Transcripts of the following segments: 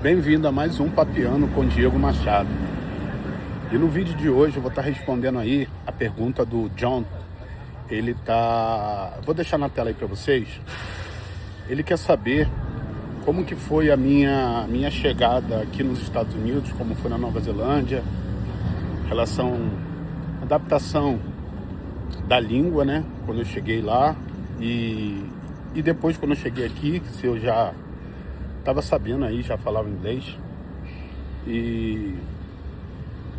Bem-vindo a mais um Papeando com Diego Machado. E no vídeo de hoje eu vou estar respondendo aí a pergunta do John. Vou deixar na tela aí para vocês. Ele quer saber como que foi a minha chegada aqui nos Estados Unidos, como foi na Nova Zelândia, relação adaptação da língua, né? Quando eu cheguei lá e depois quando eu cheguei aqui, se eu já estava sabendo aí, já falava inglês, e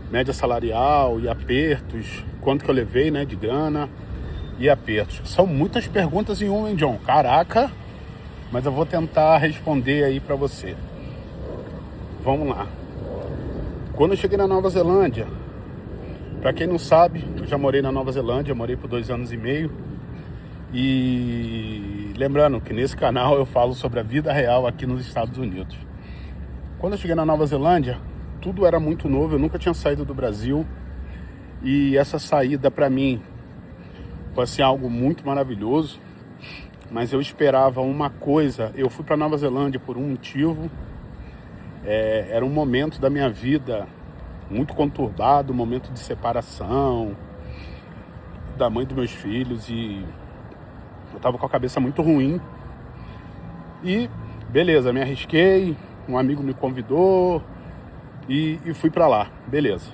média salarial e apertos, quanto que eu levei, né, de grana e apertos. São muitas perguntas em uma, hein, John? Caraca! Mas eu vou tentar responder aí para você. Vamos lá. Quando eu cheguei na Nova Zelândia, para quem não sabe, eu já morei na Nova Zelândia, morei por 2 anos e meio. E lembrando que nesse canal eu falo sobre a vida real aqui nos Estados Unidos. Quando eu cheguei na Nova Zelândia, tudo era muito novo, eu nunca tinha saído do Brasil. E essa saída para mim foi assim, algo muito maravilhoso. Mas eu esperava uma coisa. Eu fui para Nova Zelândia por um motivo. Era um momento da minha vida muito conturbado, um momento de separação da mãe dos meus filhos, e eu tava com a cabeça muito ruim. E beleza, me arrisquei, um amigo me convidou e fui para lá, beleza.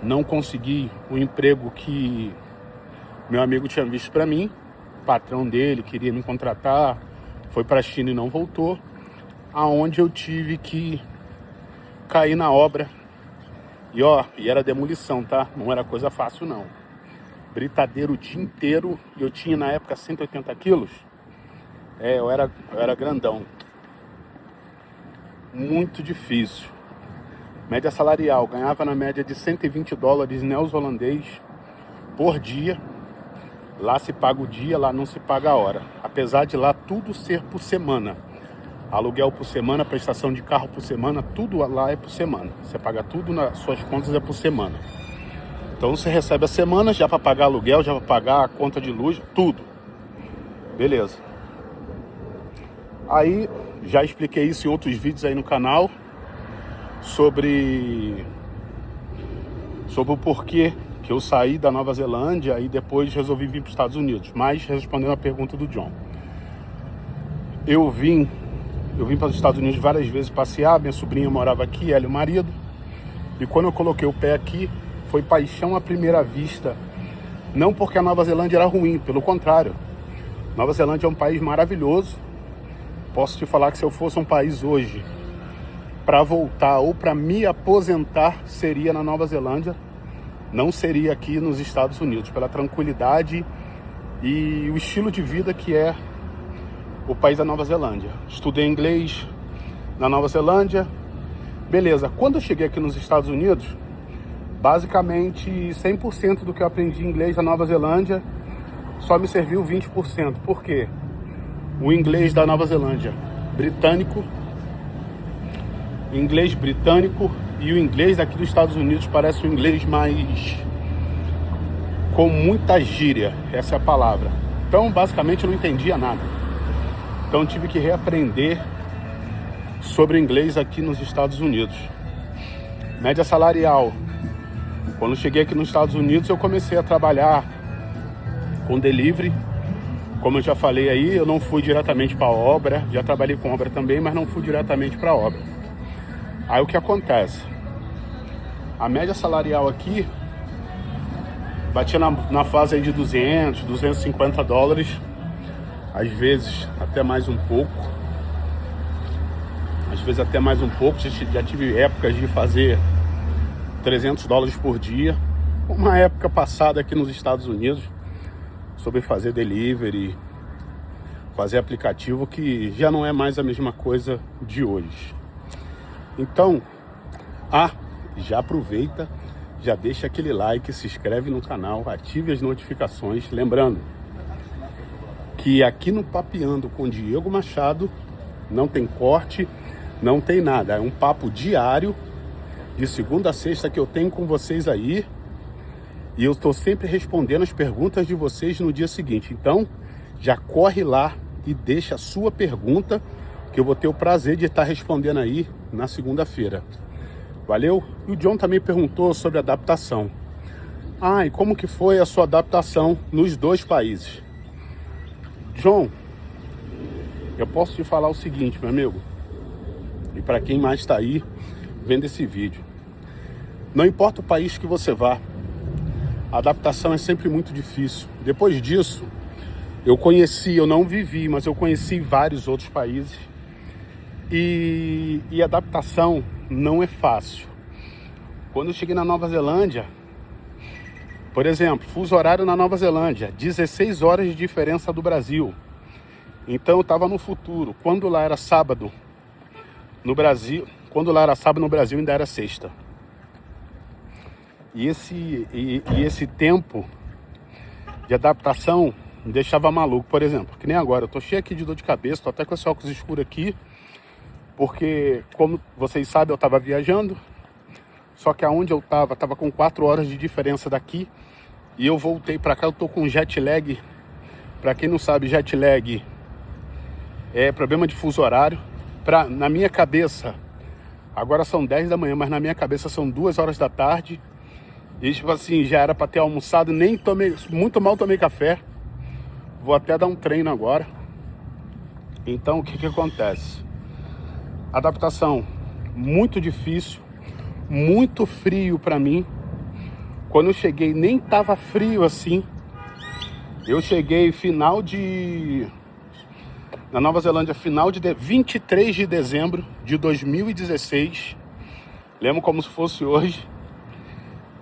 Não consegui o emprego que meu amigo tinha visto para mim. O patrão dele queria me contratar, foi para a China e não voltou. Aonde eu tive que cair na obra. E era demolição, tá? Não era coisa fácil, não. Britadeiro o dia inteiro. Eu tinha na época 180 quilos. Eu era grandão. Muito difícil. Média salarial, ganhava na média de 120 dólares neozelandês por dia. Lá se paga o dia, lá não se paga a hora. Apesar de lá tudo ser por semana. Aluguel por semana, prestação de carro por semana, tudo lá é por semana. Você paga tudo nas suas contas, é por semana. Então você recebe a semana já para pagar aluguel, já para pagar a conta de luz, tudo. Beleza. Aí, já expliquei isso em outros vídeos aí no canal, sobre o porquê que eu saí da Nova Zelândia e depois resolvi vir para os Estados Unidos. Mas, respondendo a pergunta do John, eu vim para os Estados Unidos várias vezes passear. Minha sobrinha morava aqui, ela e o marido. E quando eu coloquei o pé aqui, foi paixão à primeira vista. Não porque a Nova Zelândia era ruim, pelo contrário. Nova Zelândia é um país maravilhoso. Posso te falar que se eu fosse um país hoje, para voltar ou para me aposentar, seria na Nova Zelândia. Não seria aqui nos Estados Unidos, pela tranquilidade e o estilo de vida que é o país da Nova Zelândia. Estudei inglês na Nova Zelândia. Beleza, quando eu cheguei aqui nos Estados Unidos, basicamente 100% do que eu aprendi em inglês na Nova Zelândia só me serviu 20%. Por quê? O inglês da Nova Zelândia britânico, inglês britânico, e o inglês daqui dos Estados Unidos parece um inglês mais com muita gíria, essa é a palavra. Então basicamente eu não entendia nada. Então tive que reaprender sobre inglês aqui nos Estados Unidos. Média salarial. Quando cheguei aqui nos Estados Unidos, eu comecei a trabalhar com delivery. Como eu já falei aí, eu não fui diretamente para a obra. Já trabalhei com obra também, mas não fui diretamente para a obra. Aí o que acontece? A média salarial aqui batia na fase aí de 200, 250 dólares. Às vezes até mais um pouco. Já tive épocas de fazer 300 dólares por dia. Uma época passada aqui nos Estados Unidos, sobre fazer delivery, fazer aplicativo, que já não é mais a mesma coisa de hoje. Então, já aproveita, já deixa aquele like, se inscreve no canal, ative as notificações. Lembrando que aqui no Papeando com Diego Machado não tem corte, não tem nada. É um papo diário, de segunda a sexta, que eu tenho com vocês aí. E eu estou sempre respondendo as perguntas de vocês no dia seguinte. Então, já corre lá e deixa a sua pergunta, que eu vou ter o prazer de estar respondendo aí na segunda-feira. Valeu? E o John também perguntou sobre adaptação. E como que foi a sua adaptação nos 2 países? John, eu posso te falar o seguinte, meu amigo, e para quem mais está aí vendo esse vídeo, não importa o país que você vá, a adaptação é sempre muito difícil. Depois disso, eu não vivi, mas eu conheci vários outros países e a adaptação não é fácil. Quando eu cheguei na Nova Zelândia, por exemplo, fuso horário na Nova Zelândia, 16 horas de diferença do Brasil. Então eu estava no futuro. Quando lá era sábado no Brasil, ainda era sexta. E esse tempo de adaptação me deixava maluco. Por exemplo, que nem agora, eu tô cheio aqui de dor de cabeça, tô até com esse óculos escuro aqui, porque, como vocês sabem, eu estava viajando, só que aonde eu estava com 4 horas de diferença daqui, e eu voltei para cá, eu tô com jet lag. Para quem não sabe, jet lag é problema de fuso horário. Na minha cabeça, agora são 10 da manhã, mas na minha cabeça são 2 horas da tarde, e tipo assim, já era para ter almoçado, nem tomei, muito mal tomei café, vou até dar um treino agora. Então o que acontece? Adaptação muito difícil, muito frio para mim. Quando eu cheguei nem tava frio assim. Eu cheguei na Nova Zelândia, final de 23 de dezembro de 2016. Lembro como se fosse hoje.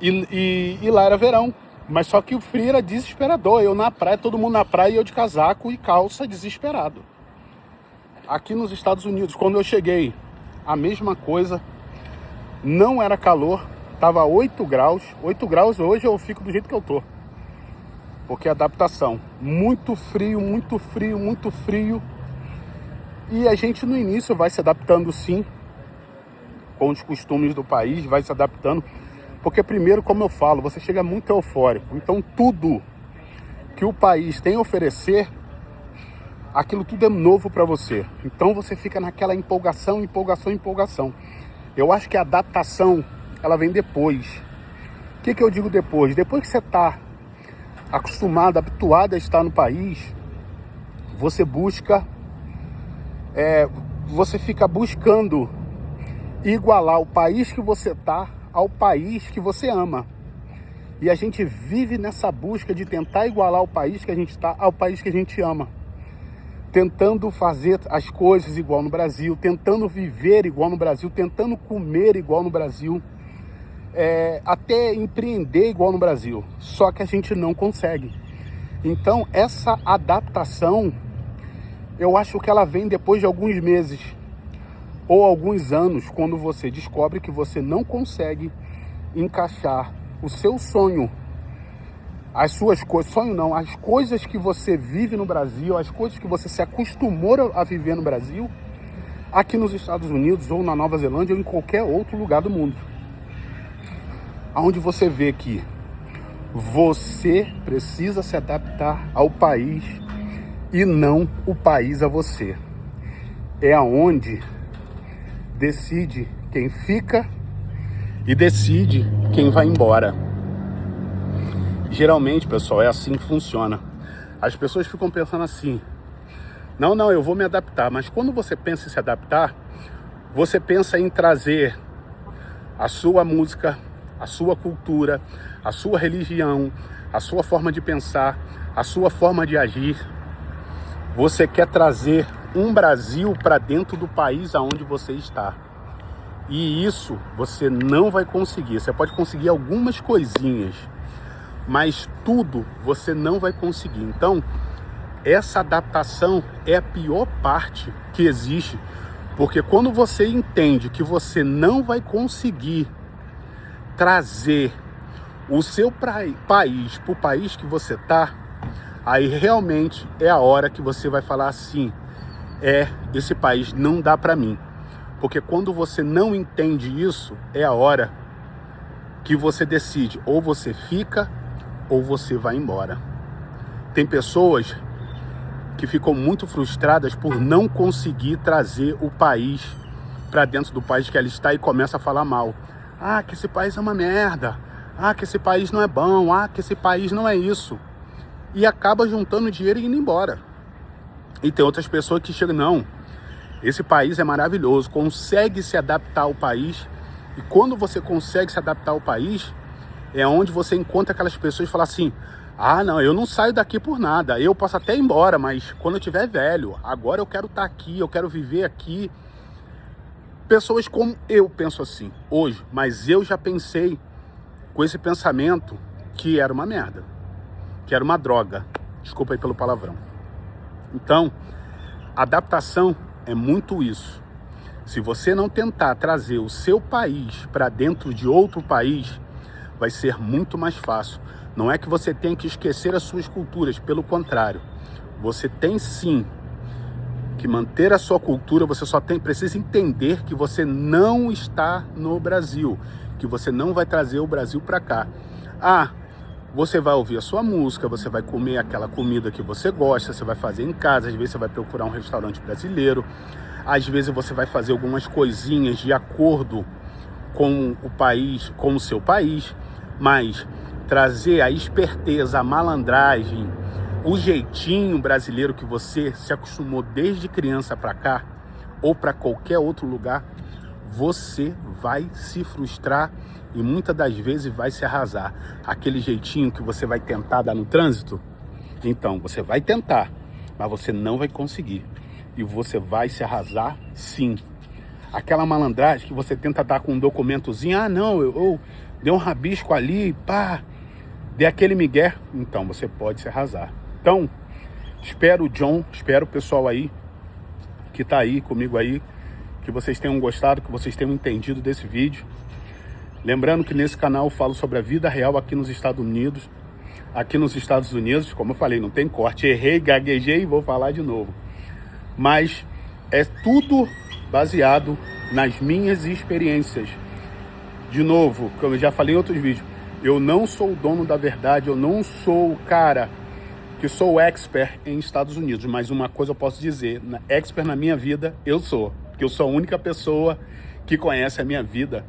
E lá era verão. Mas só que o frio era desesperador. Eu na praia, todo mundo na praia, e eu de casaco e calça, desesperado. Aqui nos Estados Unidos, quando eu cheguei, a mesma coisa. Não era calor, tava 8 graus. 8 graus hoje eu fico do jeito que eu tô. Porque adaptação, muito frio, muito frio, muito frio. E a gente no início vai se adaptando sim, com os costumes do país, vai se adaptando. Porque primeiro, como eu falo, você chega muito eufórico. Então tudo que o país tem a oferecer, aquilo tudo é novo para você. Então você fica naquela empolgação. Eu acho que a adaptação, ela vem depois. O que eu digo depois? Depois que você está acostumado, habituado a estar no país, você fica buscando igualar o país que você está ao país que você ama. E a gente vive nessa busca de tentar igualar o país que a gente está ao país que a gente ama. Tentando fazer as coisas igual no Brasil, tentando viver igual no Brasil, tentando comer igual no Brasil, até empreender igual no Brasil. Só que a gente não consegue. Então, essa adaptação, eu acho que ela vem depois de alguns meses ou alguns anos, quando você descobre que você não consegue encaixar o seu sonho, as suas coisas, sonho não, as coisas que você vive no Brasil, as coisas que você se acostumou a viver no Brasil, aqui nos Estados Unidos, ou na Nova Zelândia, ou em qualquer outro lugar do mundo. Onde você vê que você precisa se adaptar ao país e não o país a você. É aonde decide quem fica e decide quem vai embora. Geralmente, pessoal, é assim que funciona. As pessoas ficam pensando assim: não, eu vou me adaptar. Mas quando você pensa em se adaptar, você pensa em trazer a sua música, a sua cultura, a sua religião, a sua forma de pensar, a sua forma de agir. Você quer trazer um Brasil para dentro do país aonde você está. E isso você não vai conseguir. Você pode conseguir algumas coisinhas, mas tudo você não vai conseguir. Então, essa adaptação é a pior parte que existe, porque quando você entende que você não vai conseguir trazer o seu país para o país que você está, aí realmente é a hora que você vai falar assim: esse país não dá para mim. Porque quando você não entende isso, é a hora que você decide, ou você fica ou você vai embora. Tem pessoas que ficam muito frustradas por não conseguir trazer o país para dentro do país que ela está e começa a falar mal. Ah, que esse país é uma merda. Ah, que esse país não é bom. Ah, que esse país não é isso. E acaba juntando dinheiro e indo embora. E tem outras pessoas que chegam, não, esse país é maravilhoso, consegue se adaptar ao país. E quando você consegue se adaptar ao país, é onde você encontra aquelas pessoas e fala assim, ah, não, eu não saio daqui por nada, eu posso até ir embora, mas quando eu tiver velho, agora eu quero estar aqui, eu quero viver aqui. Pessoas como eu penso assim, hoje, mas eu já pensei com esse pensamento que era uma merda, que era uma droga, desculpa aí pelo palavrão. Então, adaptação é muito isso. Se você não tentar trazer o seu país para dentro de outro país, vai ser muito mais fácil. Não é que você tem que esquecer as suas culturas, pelo contrário. Você tem sim que manter a sua cultura, você só precisa entender que você não está no Brasil, que você não vai trazer o Brasil para cá. Ah, você vai ouvir a sua música, você vai comer aquela comida que você gosta, você vai fazer em casa, às vezes você vai procurar um restaurante brasileiro, às vezes você vai fazer algumas coisinhas de acordo com o país, com o seu país, mas trazer a esperteza, a malandragem, o jeitinho brasileiro que você se acostumou desde criança para cá ou para qualquer outro lugar, você vai se frustrar e muitas das vezes vai se arrasar. Aquele jeitinho que você vai tentar dar no trânsito, então você vai tentar, mas você não vai conseguir e você vai se arrasar sim. Aquela malandragem que você tenta dar com um documentozinho, ah não, eu dei um rabisco ali, pá, dei aquele migué, então você pode se arrasar. Então, espero o John, espero o pessoal aí que tá aí comigo aí, que vocês tenham gostado, que vocês tenham entendido desse vídeo. Lembrando que nesse canal eu falo sobre a vida real aqui nos Estados Unidos. Aqui nos Estados Unidos, como eu falei, não tem corte. Errei, gaguejei e vou falar de novo. Mas é tudo baseado nas minhas experiências. De novo, como eu já falei em outros vídeos, eu não sou o dono da verdade, eu não sou o cara que sou expert em Estados Unidos. Mas uma coisa eu posso dizer, expert na minha vida, eu sou. Porque eu sou a única pessoa que conhece a minha vida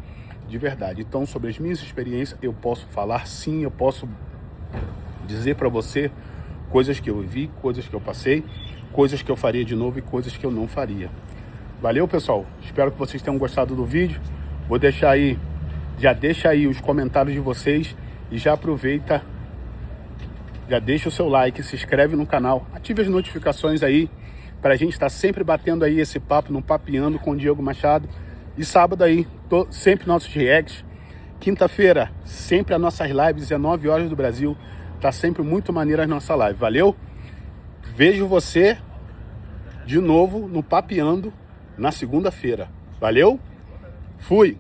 de verdade. Então, sobre as minhas experiências, eu posso falar sim, eu posso dizer para você coisas que eu vi, coisas que eu passei, coisas que eu faria de novo e coisas que eu não faria. Valeu, pessoal? Espero que vocês tenham gostado do vídeo. Vou deixar aí, já deixa aí os comentários de vocês e já aproveita, já deixa o seu like, se inscreve no canal, ative as notificações aí, para a gente estar sempre batendo aí esse papo no Papeando com o Diego Machado. E sábado aí, sempre nossos reacts. Quinta-feira, sempre as nossas lives, 19 horas do Brasil. Tá sempre muito maneira a nossa live. Valeu? Vejo você de novo no Papeando na segunda-feira. Valeu? Fui!